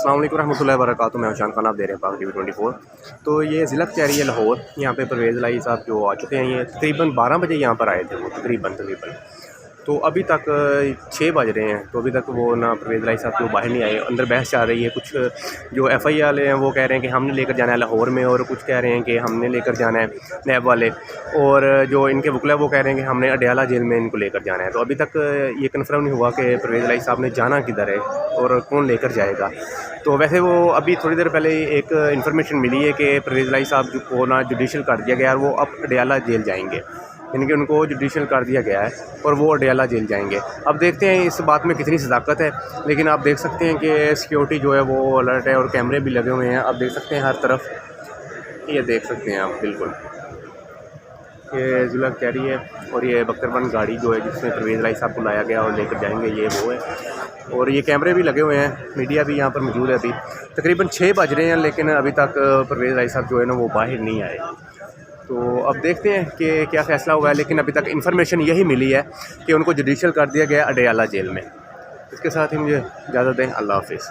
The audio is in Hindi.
अस्सलाम वालेकुम रहमतुल्लाहि व बरकातुहू। मैं शान खान, आप दे रहे हैं पाक टीवी 24। तो ये ज़िला कचहरी है लाहौर। यहाँ पे परवेज़ इलाही साहब जो आ चुके हैं, ये तकरीबन 12 बजे यहाँ पर आए थे वो, तकरीबन। तो अभी तक 6 बज रहे हैं, तो अभी तक वो ना परवेज़ इलाही साहब जो बाहर नहीं आए। अंदर बहस चल रही है। कुछ जो FI वाले हैं वो कह रहे हैं कि हमने लेकर जाना है लाहौर में, और कुछ कह रहे हैं कि हमने लेकर जाना है नैब वाले, और जो इनके वकील वो कह रहे हैं कि हमने अडयाला जेल में इनको लेकर जाना है। तो अभी तक ये कन्फर्म नहीं हुआ कि परवेज़ इलाही साहब ने जाना किधर है और कौन लेकर जाएगा। तो वैसे वो अभी थोड़ी देर पहले एक इन्फॉर्मेशन मिली है कि परवेज़ इलाही साहब को ना जुडिशल कर दिया गया है, और वो अब अडयाला जेल जाएंगे। यानी कि उनको जुडिशल कर दिया गया है और वो अडयाला जेल जाएंगे। अब देखते हैं इस बात में कितनी सदाकत है, लेकिन आप देख सकते हैं कि सिक्योरिटी जो है वो अलर्ट है और कैमरे भी लगे हुए हैं। आप देख सकते हैं हर तरफ, ये देख सकते हैं आप बिल्कुल। ये ज़िला कचहरी है और ये बख्तरबंद गाड़ी जो है जिसमें परवेज़ इलाही साहब को लाया गया और लेकर जाएंगे, ये वो है। और ये कैमरे भी लगे हुए हैं, मीडिया भी यहाँ पर मौजूद है। अभी तकरीबन 6 बज रहे हैं, लेकिन अभी तक परवेज़ इलाही साहब जो है ना वो बाहर नहीं आए। तो अब देखते हैं कि क्या फ़ैसला हुआ है, लेकिन अभी तक इन्फॉर्मेशन यही मिली है कि उनको जुडिशल कर दिया गया अडयाला जेल में। इसके साथ ही मुझे इजाज़त दें। अल्लाह हाफ़िज़।